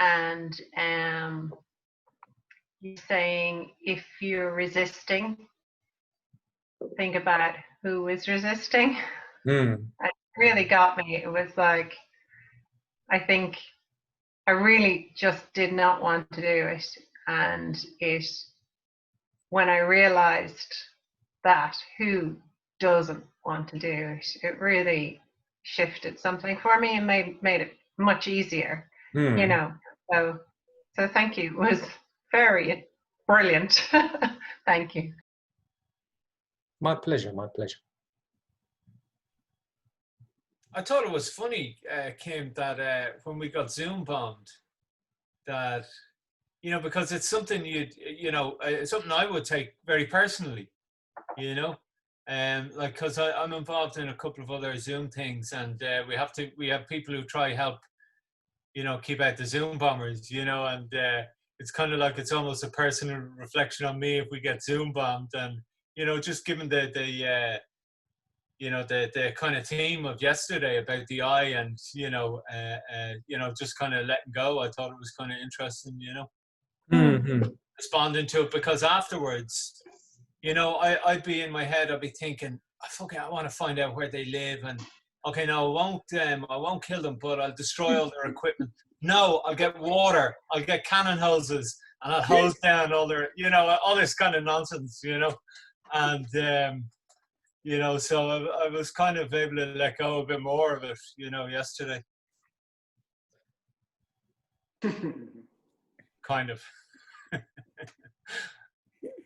and you're saying if you're resisting, think about who is resisting. It really got me. It was like, I think I really just did not want to do it. And when I realized that who doesn't want to do it, it really shifted something for me and made it much easier, you know. So thank you. It was very brilliant. Thank you. My pleasure, my pleasure. I thought it was funny, Kim, that when we got Zoom bombed, that, you know, because it's something it's something I would take very personally, you know, like, because I'm involved in a couple of other Zoom things, and we have people who try help, you know, keep out the Zoom bombers, you know, and it's kind of like it's almost a personal reflection on me if we get Zoom bombed, and, you know, just given the kind of theme of yesterday about the eye and, just kind of letting go. I thought it was kind of interesting, you know, responding to it, because afterwards, you know, I'd be in my head, I'd be thinking, I want to find out where they live, and okay, no, I won't kill them, but I'll destroy all their equipment. No, I'll get water, I'll get cannon hoses, and I'll hose down all their, you know, all this kind of nonsense, you know, and you know, so I was kind of able to let go a bit more of it, you know, yesterday. Kind of.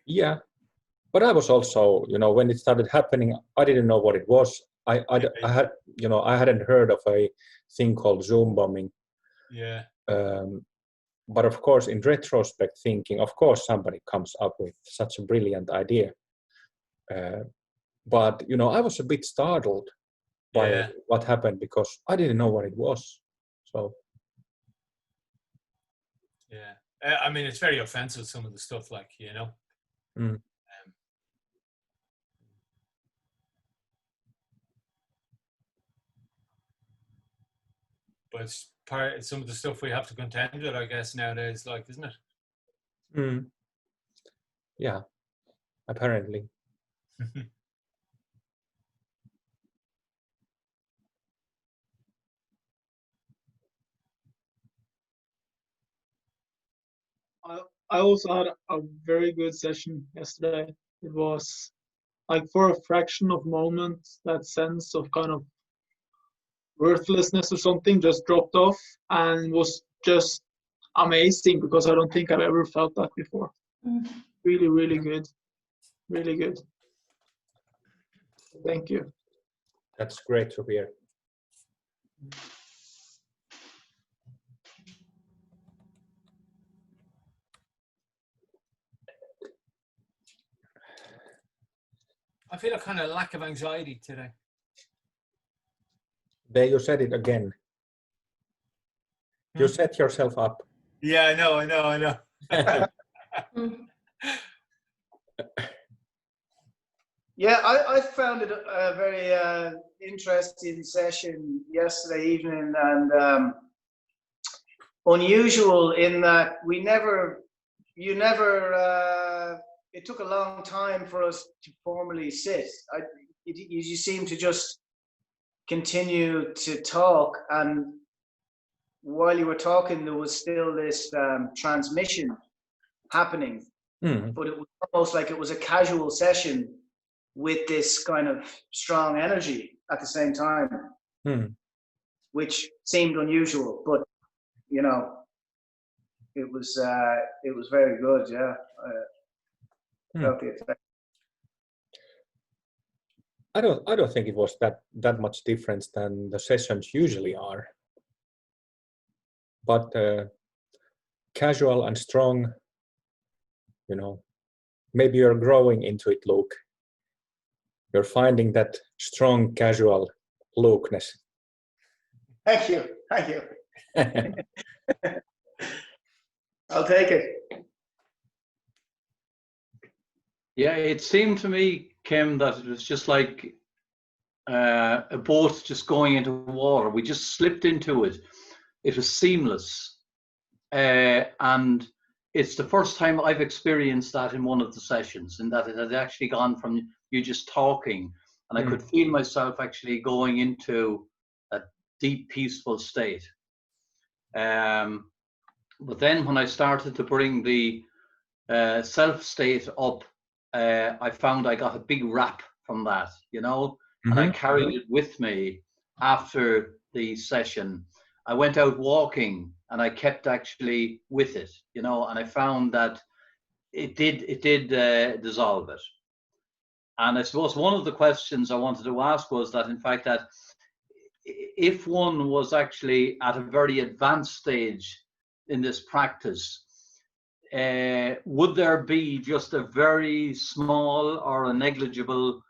Yeah, but I was also, you know, when it started happening, I didn't know what it was. I had, you know, I hadn't heard of a thing called Zoom bombing. Yeah. But of course, in retrospect, thinking, of course, somebody comes up with such a brilliant idea. But, you know, I was a bit startled by what happened, because I didn't know what it was. So. Yeah. I mean, it's very offensive, some of the stuff, like, you know. But it's some of the stuff we have to contend with, I guess, nowadays, like, isn't it? Yeah, apparently. I also had a very good session yesterday. It was like, for a fraction of moments, that sense of kind of worthlessness or something just dropped off, and was just amazing, because I don't think I've ever felt that before. Really, really good. Really good. Thank you. That's great to hear. I feel a kind of lack of anxiety today. There, you said it again. You set yourself up. Yeah, I know. Yeah, I found it a very interesting session yesterday evening, and unusual in that it took a long time for us to formally sit. You seem to just continue to talk, and while you were talking, there was still this transmission happening, but it was almost like it was a casual session with this kind of strong energy at the same time, which seemed unusual, but, you know, it was very good. Yeah. Felt the effect. I don't think it was that much difference than the sessions usually are, but casual and strong, you know, maybe you're growing into it, Luke. You're finding that strong casual Lukeness. Thank you. I'll take it. Yeah, it seemed to me, Kim, that it was just like a boat just going into water. We just slipped into it. It was seamless. and it's the first time I've experienced that in one of the sessions, in that it had actually gone from you just talking, and I could feel myself actually going into a deep, peaceful state. But then when I started to bring the self state up, I found I got a big rap from that, you know, and I carried it with me after the session. I went out walking and I kept actually with it, you know, and I found that it did dissolve it. And I suppose one of the questions I wanted to ask was that, in fact, that if one was actually at a very advanced stage in this practice, would there be just a very small or a negligible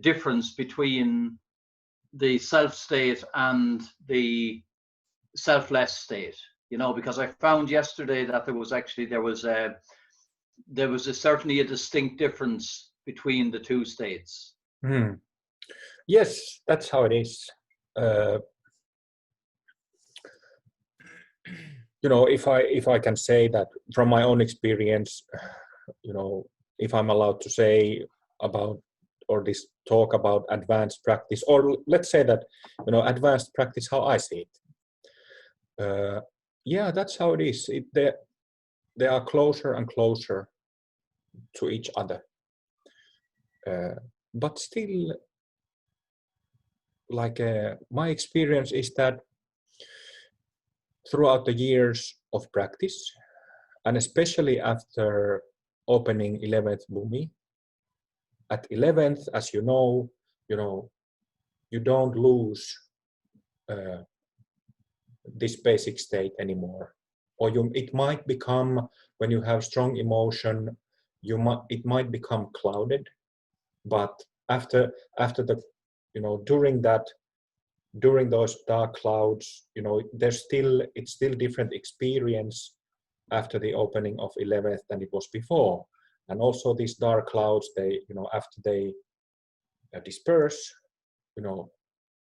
difference between the self state and the selfless state? You know, because I found yesterday that there was certainly a distinct difference between the two states. Yes, that's how it is. You know, if I can say that from my own experience, you know, if I'm allowed to say about, or this talk about advanced practice, or let's say that, you know, advanced practice, how I see it. Yeah, that's how it is. They are closer and closer to each other. But still, like my experience is that throughout the years of practice, and especially after opening 11th Bhumi, at 11th, as you know, you don't lose this basic state anymore. Or it might become, when you have strong emotion, it might become clouded. But after the, you know, during those dark clouds, you know, it's still different experience after the opening of 11th than it was before. And also these dark clouds, they, you know, after they disperse, you know,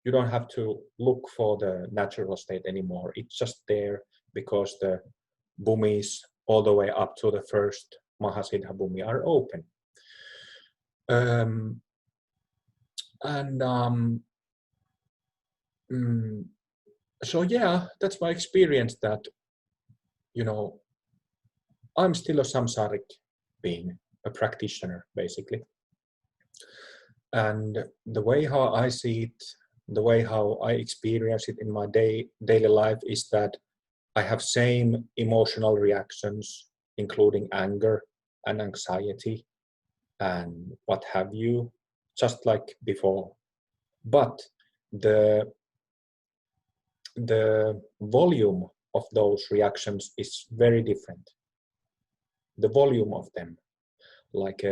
you don't have to look for the natural state anymore. It's just there because the bhumis all the way up to the first Mahasiddha Bhumi are open. So yeah, that's my experience, that, you know, I'm still a samsaric being, a practitioner, basically. And the way how I see it, the way how I experience it in my daily life is that I have same emotional reactions, including anger and anxiety and what have you, just like before. But the volume of those reactions is very different. The volume of them, like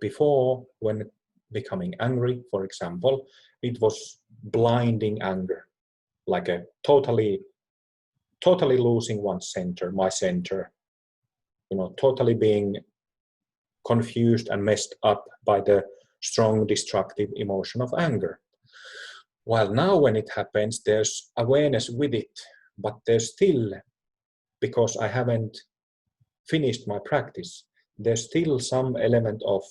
before, when becoming angry, for example, it was blinding anger, like a totally losing one's center, my center, you know, totally being confused and messed up by the strong destructive emotion of anger. While now when it happens, there's awareness with it, but there's still, because I haven't finished my practice, there's still some element of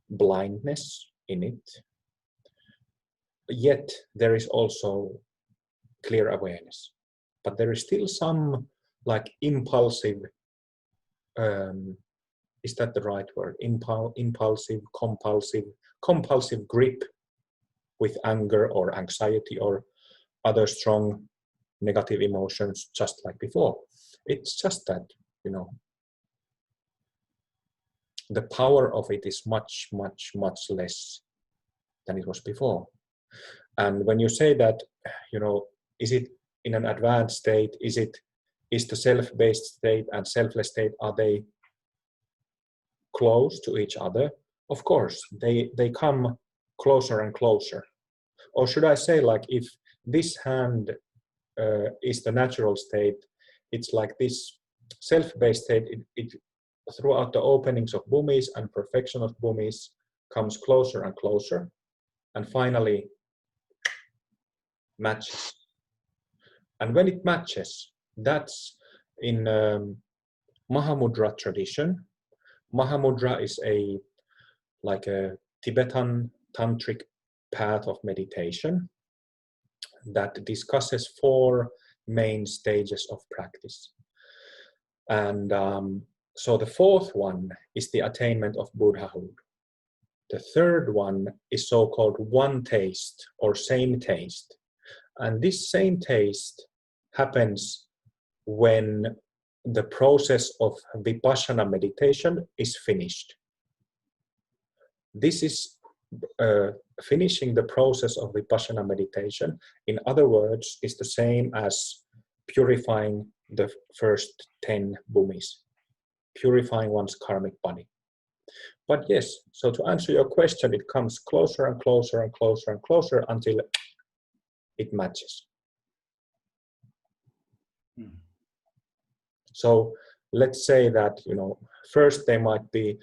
blindness in it. Yet there is also clear awareness, but there is still some like impulsive, is that the right word? Impulsive, compulsive grip with anger or anxiety or other strong negative emotions, just like before. It's just that, you know, the power of it is much, much, much less than it was before. And when you say that, you know, is it in an advanced state? Is the self-based state and selfless state, are they close to each other? Of course, they come closer and closer. Or should I say, like, if this hand is the natural state, it's like this self-based state, it throughout the openings of bhumis and perfection of bhumis comes closer and closer, and finally matches And when it matches, that's in Mahamudra tradition. Mahamudra is like a Tibetan tantric path of meditation that discusses 4 main stages of practice. And so the 4th one is the attainment of Buddhahood. The 3rd one is so-called one taste or same taste. And this same taste happens when the process of vipassana meditation is finished. This is finishing the process of vipassana meditation, in other words, is the same as purifying the first 10 bhumis, purifying one's karmic body. But yes, so to answer your question, it comes closer and closer and closer and closer until it matches. So let's say that, you know, first there might be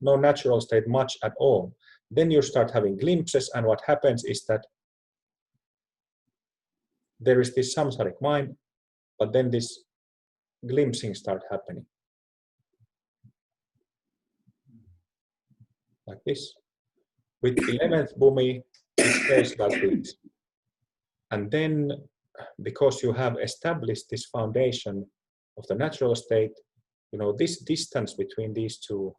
no natural state much at all. Then you start having glimpses, and what happens is that there is this samsaric mind, but then this glimpsing start happening. Like this. With 11th bhumi, it stays like this. And then, because you have established this foundation of the natural state, you know, this distance between these two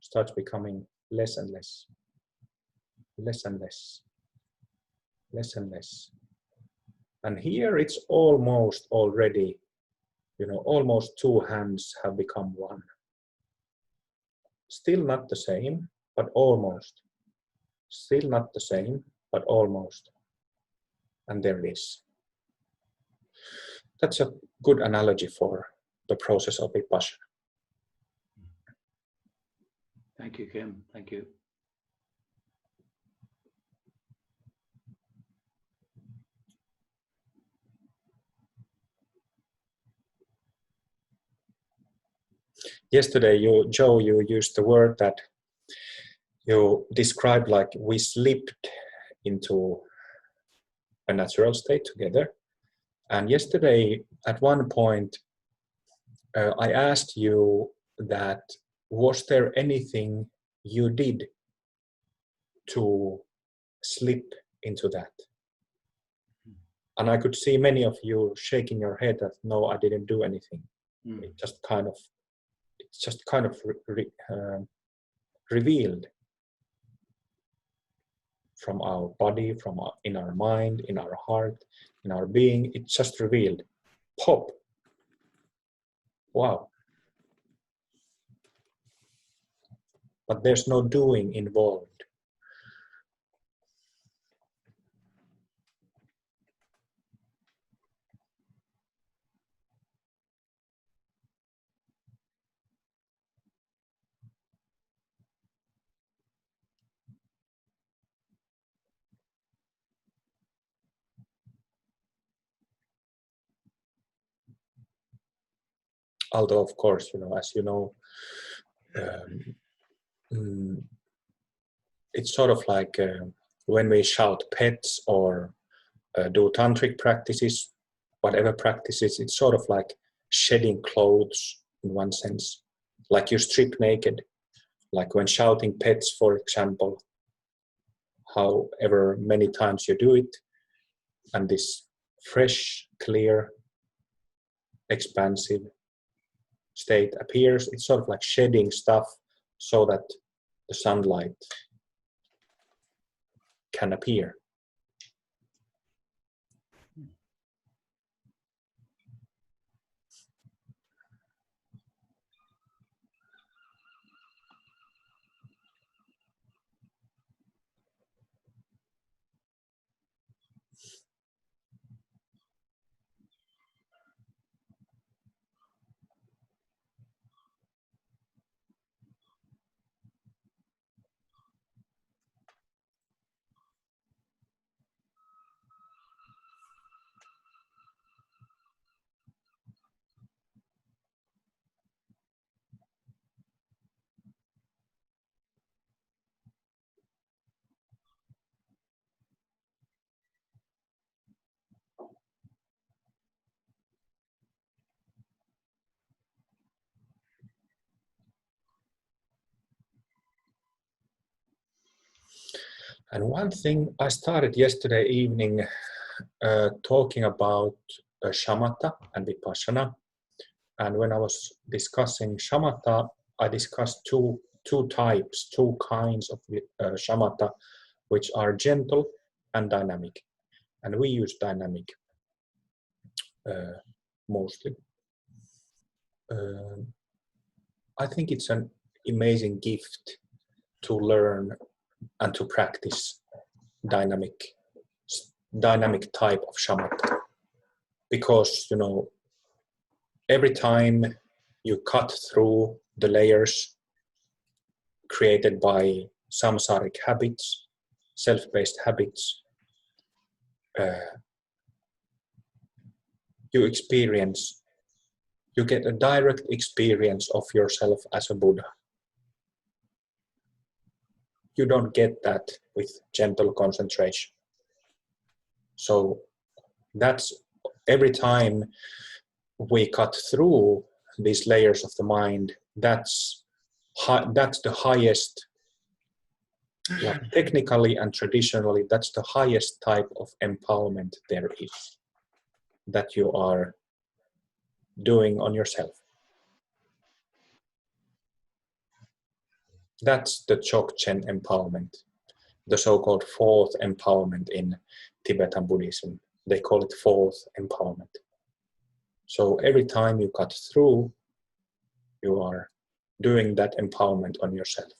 starts becoming less and less, less and less, less and less. And here it's almost already, you know, almost 2 hands have become one. Still not the same, but almost. Still not the same, but almost. And there it is. That's a good analogy for the process of vipassana. Thank you, Kim. Thank you. Yesterday, Joe, you used the word that you described like we slipped into a natural state together. And yesterday, at one point, I asked you that, was there anything you did to slip into that? And I could see many of you shaking your head that, no, I didn't do anything. It just kind of revealed from our body, in our mind, in our heart, in our being. It just revealed. Pop. Wow. But there's no doing involved. Although, of course, you know, as you know, it's sort of like when we shout pets or do tantric practices, whatever practices, it's sort of like shedding clothes in one sense. Like you strip naked, like when shouting pets, for example, however many times you do it, and this fresh, clear, expansive state appears. It's sort of like shedding stuff so that the sunlight can appear. And one thing I started yesterday evening talking about shamatha and vipassana. And when I was discussing shamatha, I discussed two kinds of shamatha, which are gentle and dynamic. And we use dynamic mostly. I think it's an amazing gift to learn and to practice dynamic type of shamatha, because every time you cut through the layers created by samsaric habits, self-based habits, you get a direct experience of yourself as a Buddha. You don't get that with gentle concentration. So that's every time we cut through these layers of the mind, that's the highest, like technically and traditionally, that's the highest type of empowerment there is, that you are doing on yourself. That's the Dzogchen empowerment, the so-called fourth empowerment in Tibetan Buddhism. They call it fourth empowerment. So every time you cut through, you are doing that empowerment on yourself.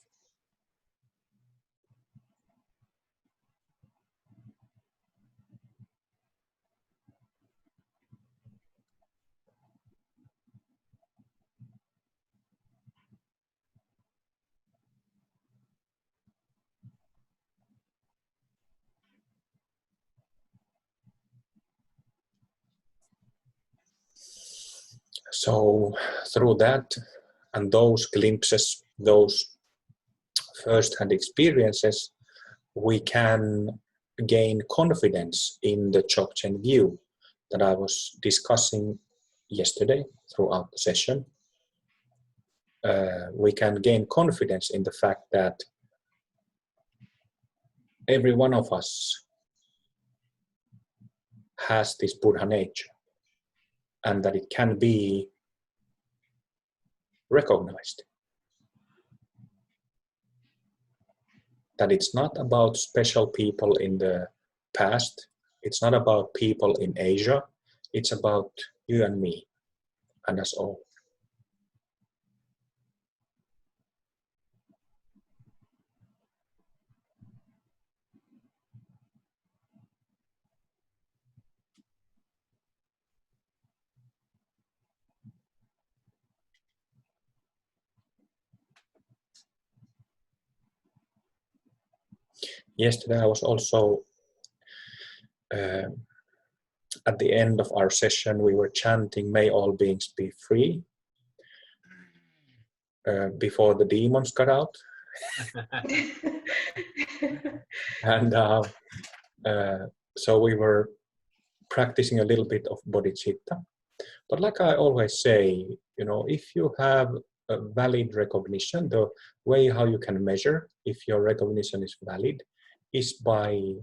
So through that and those glimpses, those first-hand experiences, we can gain confidence in the Dzogchen view that I was discussing yesterday throughout the session. We can gain confidence in the fact that every one of us has this Buddha nature, and that it can be recognized. That it's not about special people in the past, it's not about people in Asia, it's about you and me and us all. Yesterday I was also, at the end of our session, we were chanting, "May all beings be free," before the demons got out. And so we were practicing a little bit of bodhicitta. But like I always say, if you have a valid recognition, the way how you can measure if your recognition is valid is by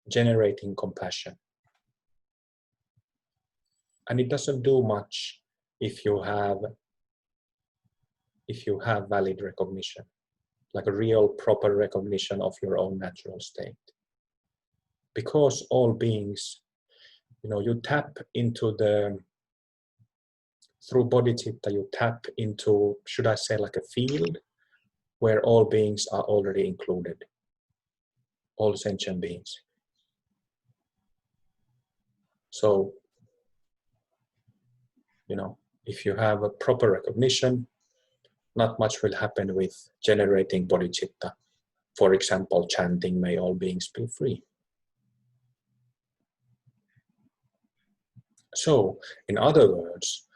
generating compassion. And it doesn't do much if you have valid recognition, like a real proper recognition of your own natural state. Because all beings, you tap into through bodhicitta, you tap into, should I say, like a field where all beings are already included, all sentient beings. So, if you have a proper recognition, not much will happen with generating bodhicitta. For example, chanting, "May all beings be free." So, in other words,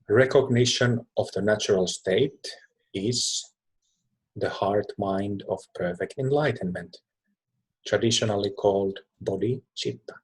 recognition of the natural state is the heart-mind of perfect enlightenment, traditionally called bodhicitta.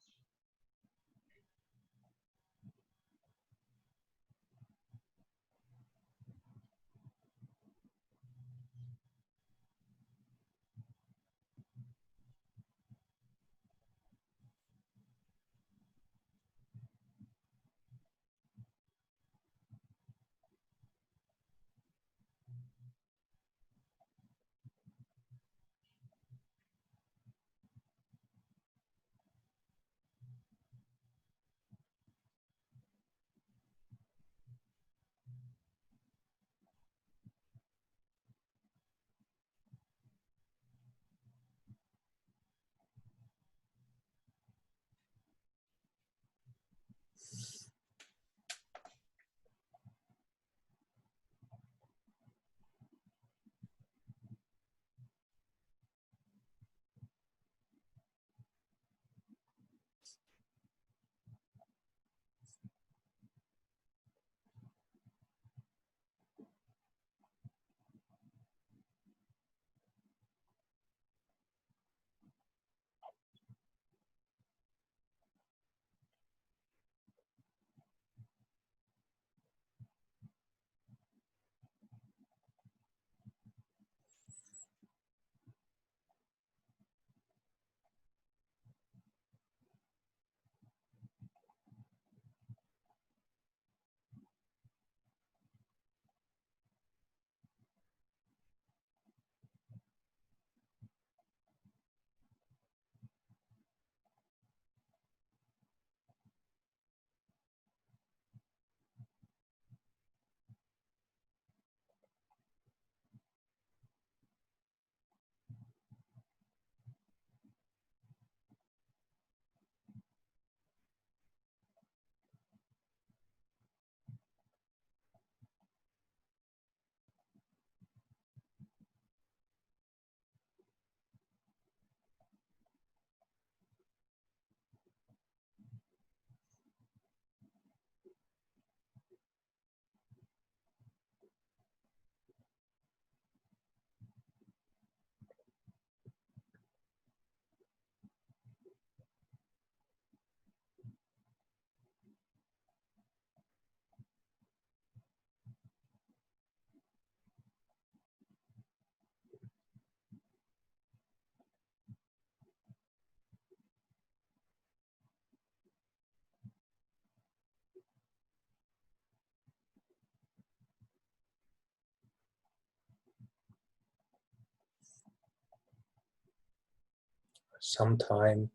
sometime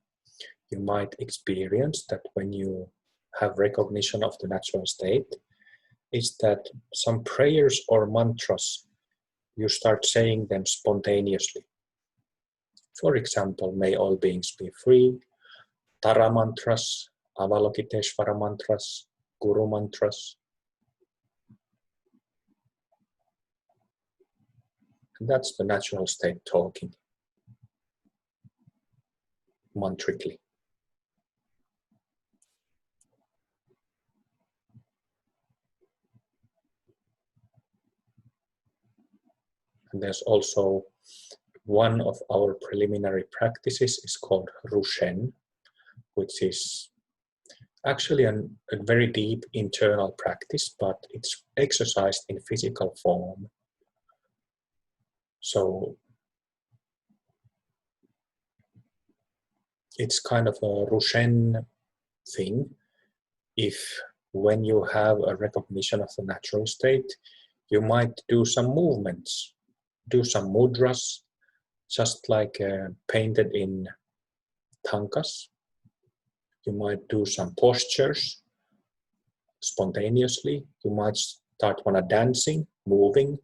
you might experience that when you have recognition of the natural state, is that some prayers or mantras, you start saying them spontaneously. For example, may all beings be free, Tara mantras, Avalokiteshvara mantras, Guru mantras. And that's the natural state talking, mantrically. And there's also one of our preliminary practices is called Rushen, which is actually a very deep internal practice, but it's exercised in physical form. So it's kind of a Rushen thing. If when you have a recognition of the natural state, you might do some movements, do some mudras, just like painted in tankas. You might do some postures spontaneously. You might start dancing, moving,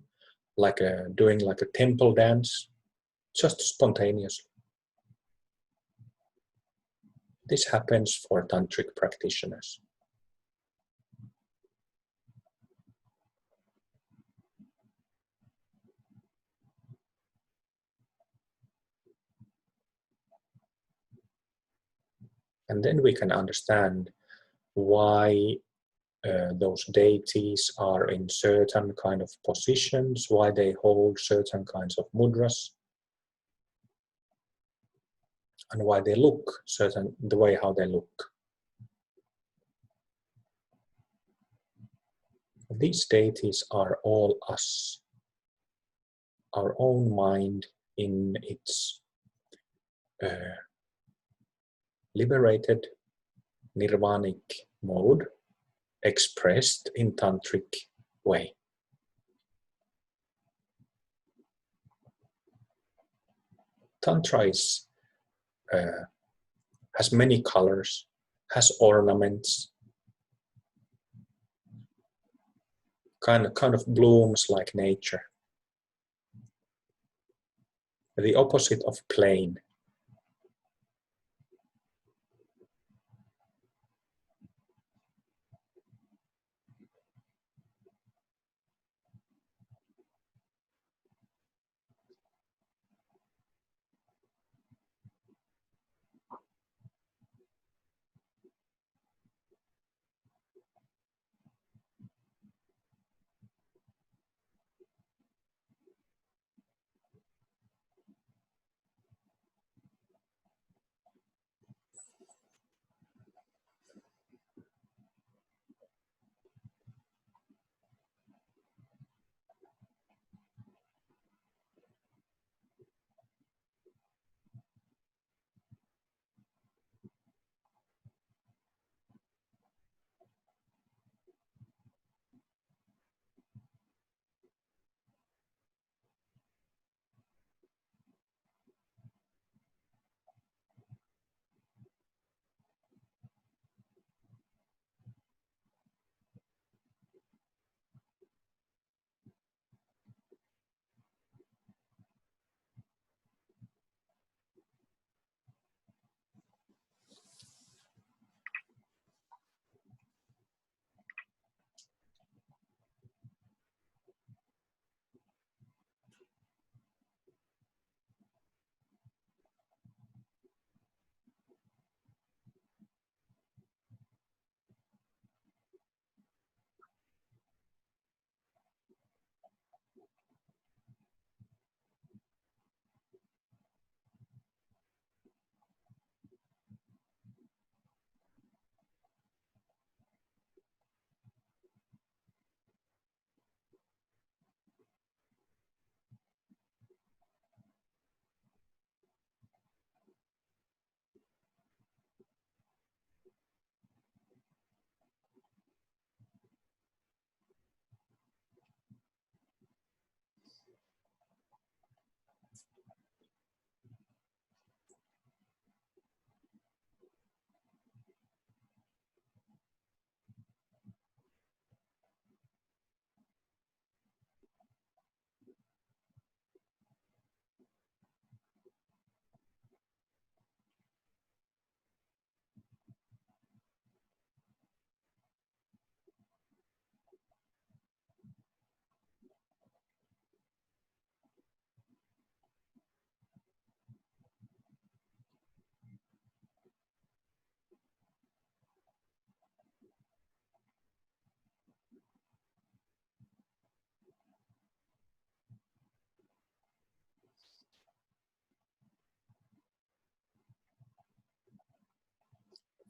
like doing like a temple dance, just spontaneously. This happens for tantric practitioners. And then we can understand why those deities are in certain kind of positions, why they hold certain kinds of mudras, and why they look the way how they look. These deities are all us, our own mind in its liberated nirvanic mode, expressed in tantric way. Tantra has many colors, has ornaments, kind of blooms like nature. The opposite of plain.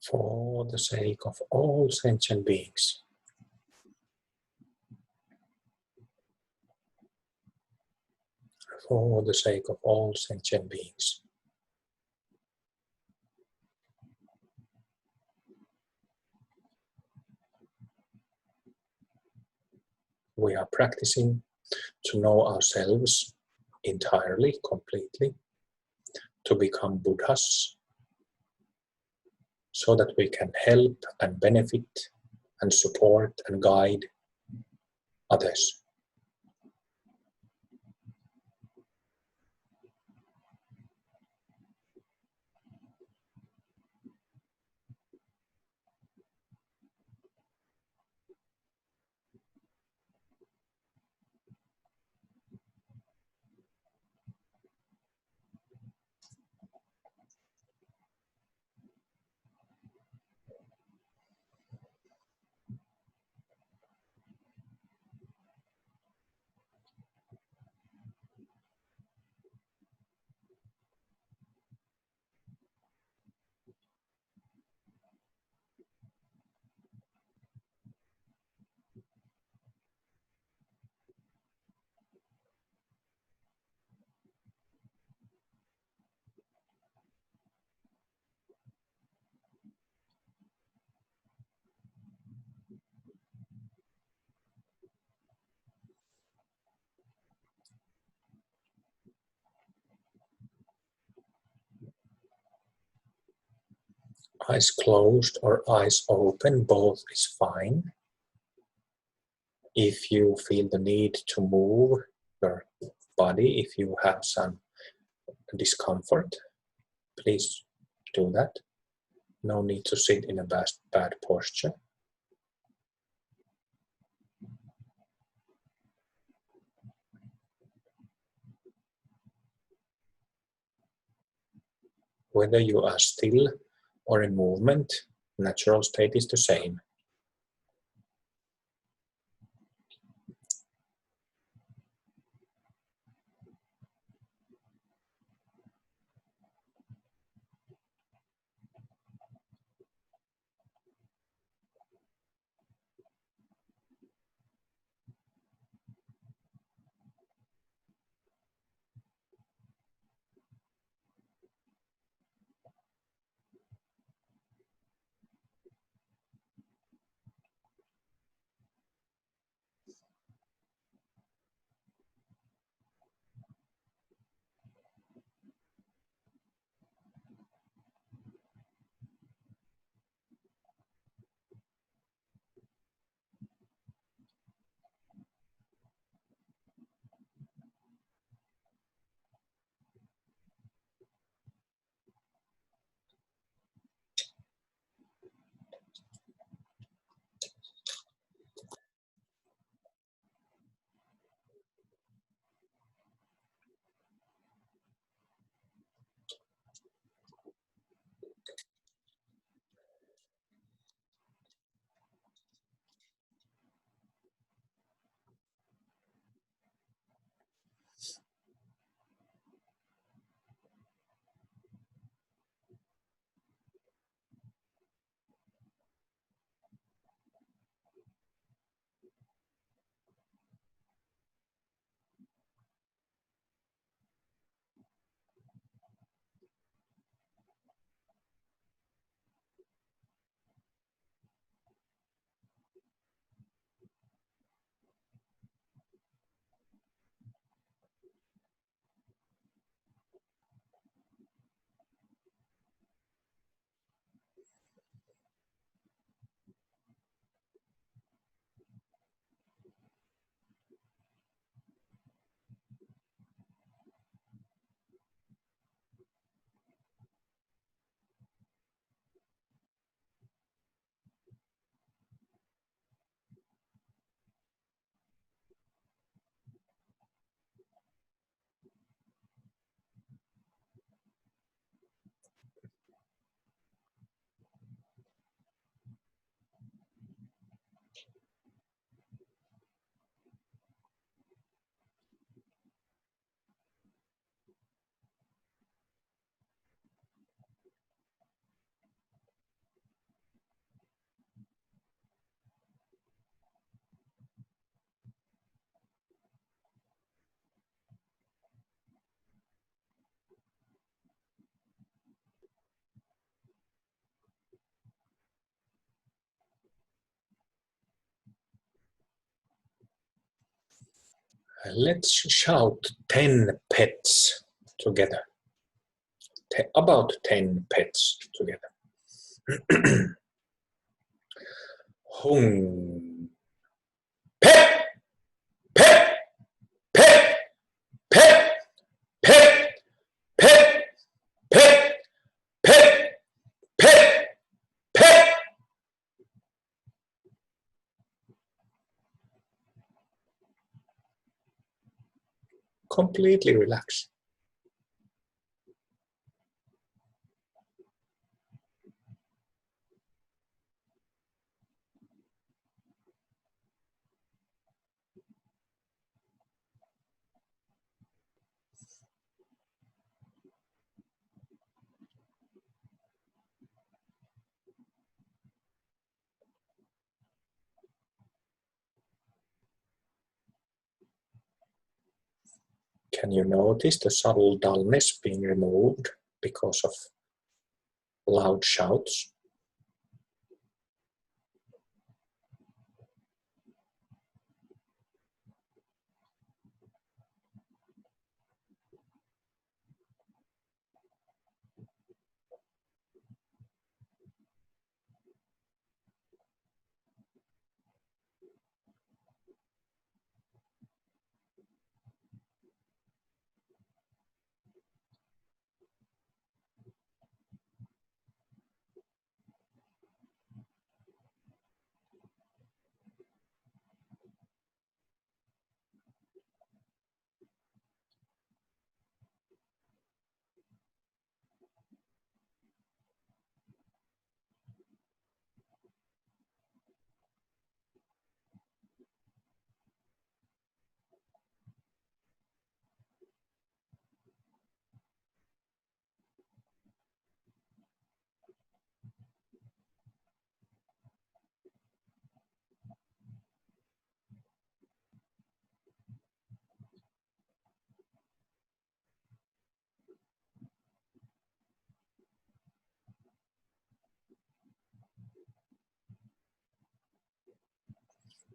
For the sake of all sentient beings. For the sake of all sentient beings. We are practicing to know ourselves entirely, completely, to become Buddhas, so that we can help and benefit and support and guide others. Eyes closed or eyes open, both is fine. If you feel the need to move your body, if you have some discomfort, please do that. No need to sit in a bad posture. Whether you are still or in movement, natural state is the same. Let's shout 10 pets together. About 10 pets together. Hung. Pet! Pet! Pet! Pet! Pet! Pet! Pet! Pet! Pet! Pet! Completely relax. Can you notice the subtle dullness being removed because of loud shouts?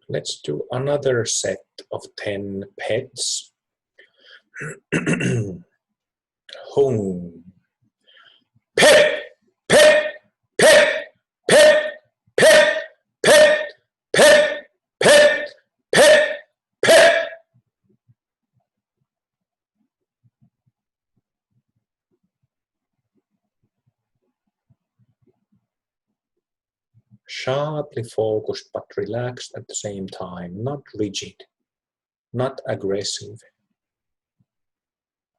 Let's do another set of 10 pets. Hung. Pet! Pet! Pet! Pet! Pet! Pet! Pet! Pet! Pet! Pet! Sharply focused but relaxed at the same time, not rigid, not aggressive.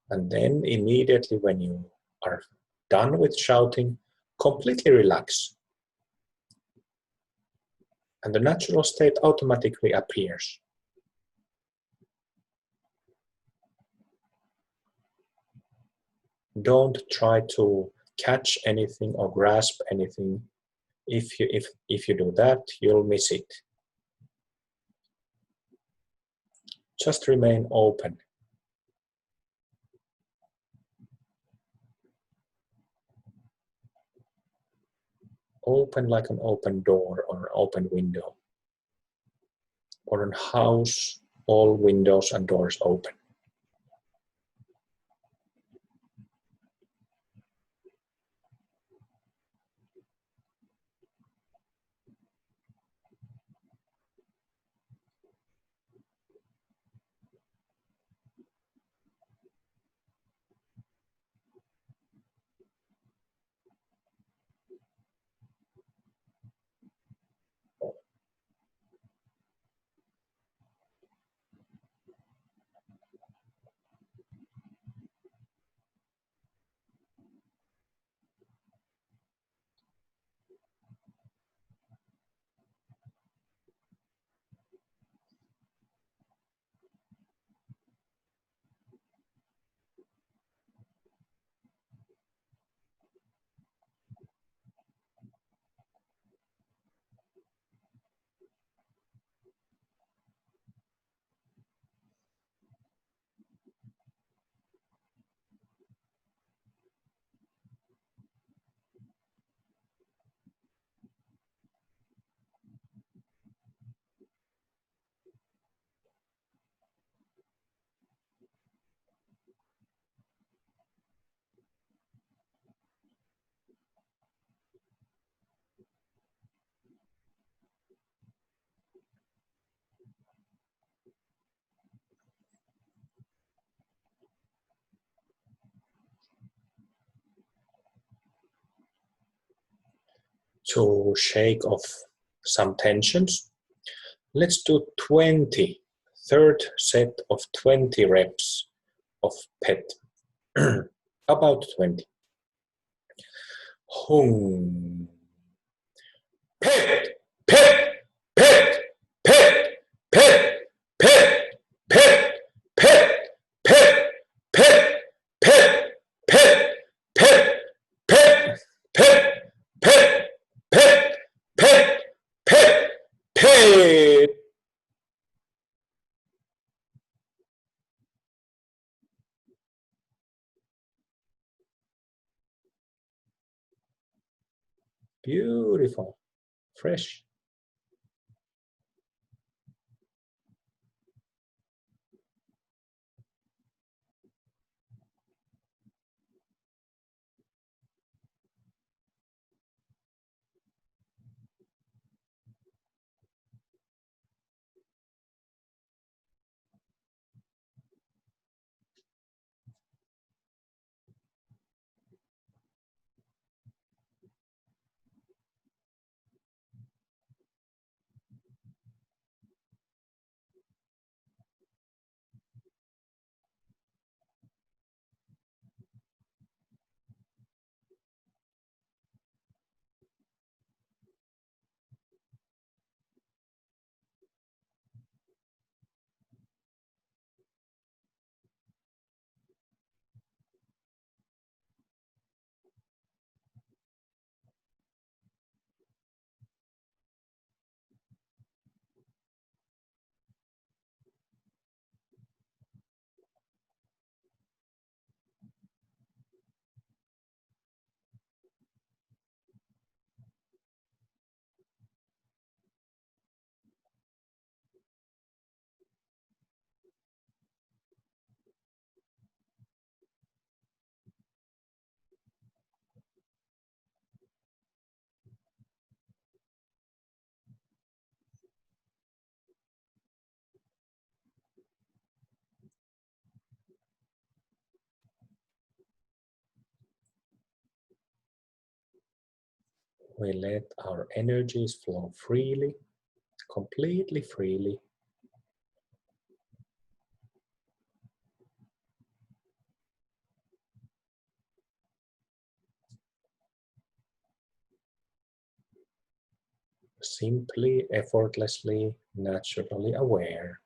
And then immediately when you are done with shouting, completely relax. And the natural state automatically appears. Don't try to catch anything or grasp anything. If you do that, you'll miss it. Just remain open. Open like an open door or an open window. Or in a house, all windows and doors open. to shake off some tensions. Let's do 20, third set of 20 reps of pet. About 20. Hung. Pet, pet, pet, pet, pet, pet, pet, pet, pet, pet, pet, pet, pet, pet, pet, pet, pet, pet, pet, pet. Beautiful, fresh. We let our energies flow freely, completely freely. Simply, effortlessly, naturally aware.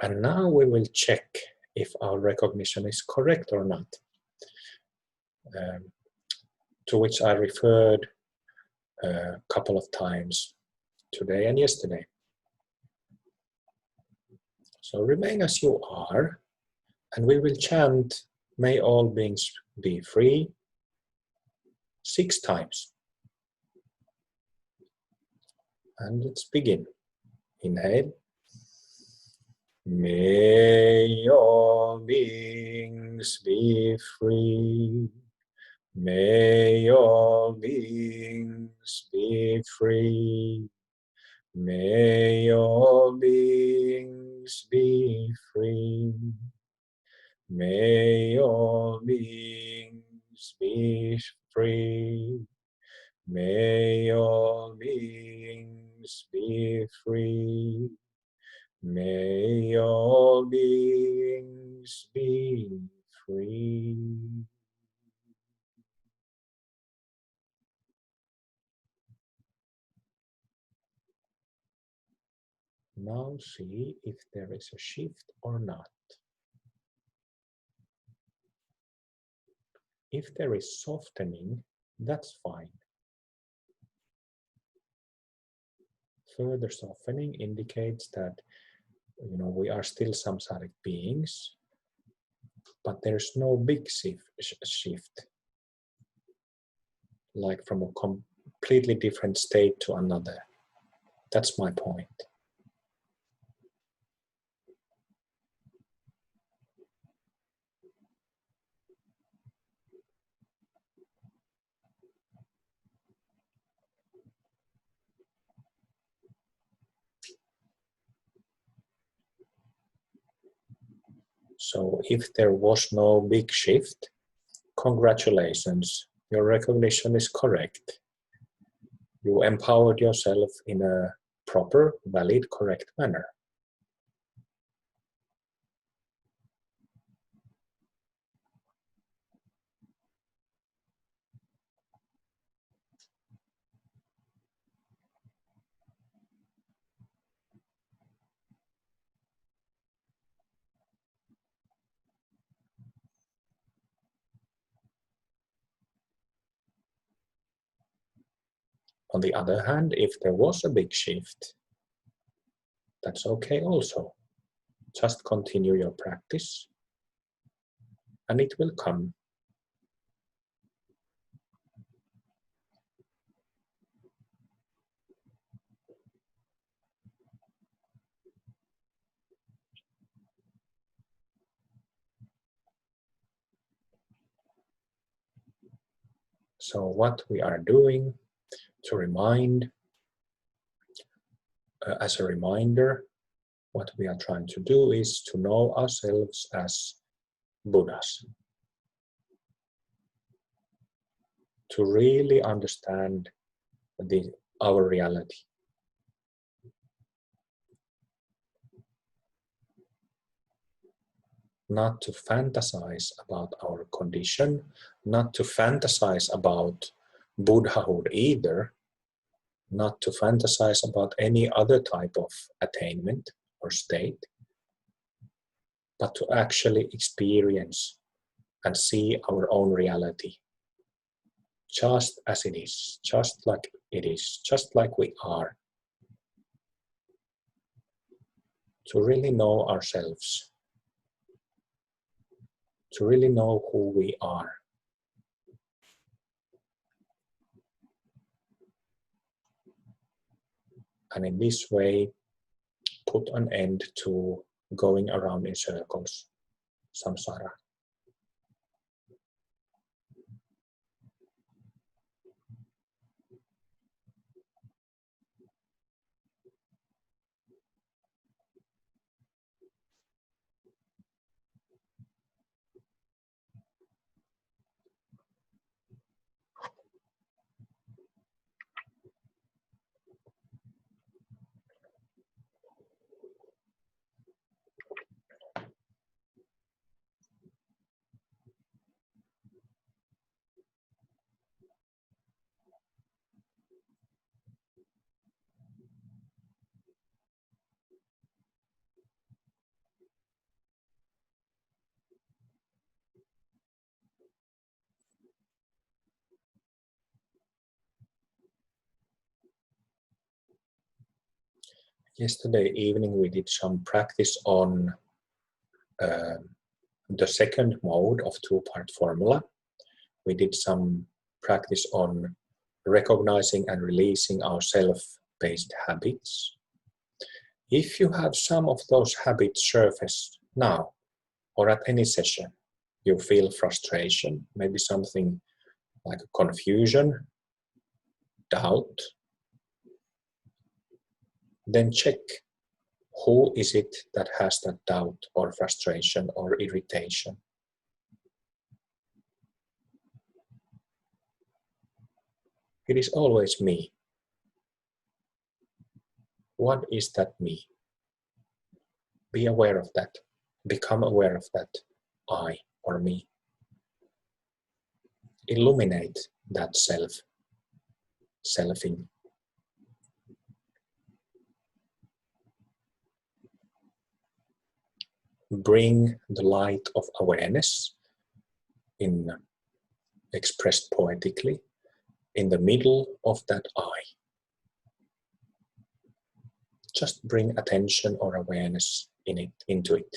And now we will check if our recognition is correct or not, to which I referred a couple of times today and yesterday. So remain as you are, and we will chant, "May all beings be free," 6 times. And let's begin. Inhale. May all beings be free. May all beings be free. May all beings be free. May all beings be free. May all beings be free. May all beings be free. Now see if there is a shift or not. If there is softening, that's fine. Further softening indicates that we are still samsaric beings, but there's no big shift, like from a completely different state to another. That's my point. So if there was no big shift, congratulations, your recognition is correct. You empowered yourself in a proper, valid, correct manner. On the other hand, if there was a big shift, that's okay also. Just continue your practice and it will come. So what we are doing to remind, as a reminder, what we are trying to do is to know ourselves as Buddhas. To really understand our reality. Not to fantasize about our condition, not to fantasize about Buddhahood either, not to fantasize about any other type of attainment or state, but to actually experience and see our own reality just as it is, just like it is, just like we are. To really know ourselves, to really know who we are. And in this way, put an end to going around in circles, samsara. Yesterday evening we did some practice on the second mode of two-part formula. We did some practice on recognizing and releasing our self-based habits. If you have some of those habits surface now or at any session, you feel frustration, maybe something like confusion, doubt, then check who is it that has that doubt or frustration or irritation. It is always me. What is that me? be aware of that. Become aware of that I or me. Illuminate that selfing. Bring the light of awareness, expressed poetically, in the middle of that I. Just bring attention or awareness into it.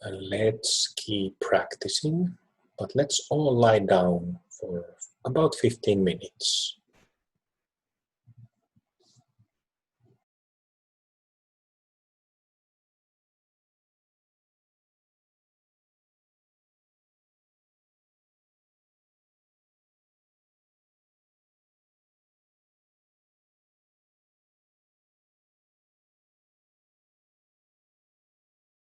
And let's keep practicing, but let's all lie down for about 15 minutes.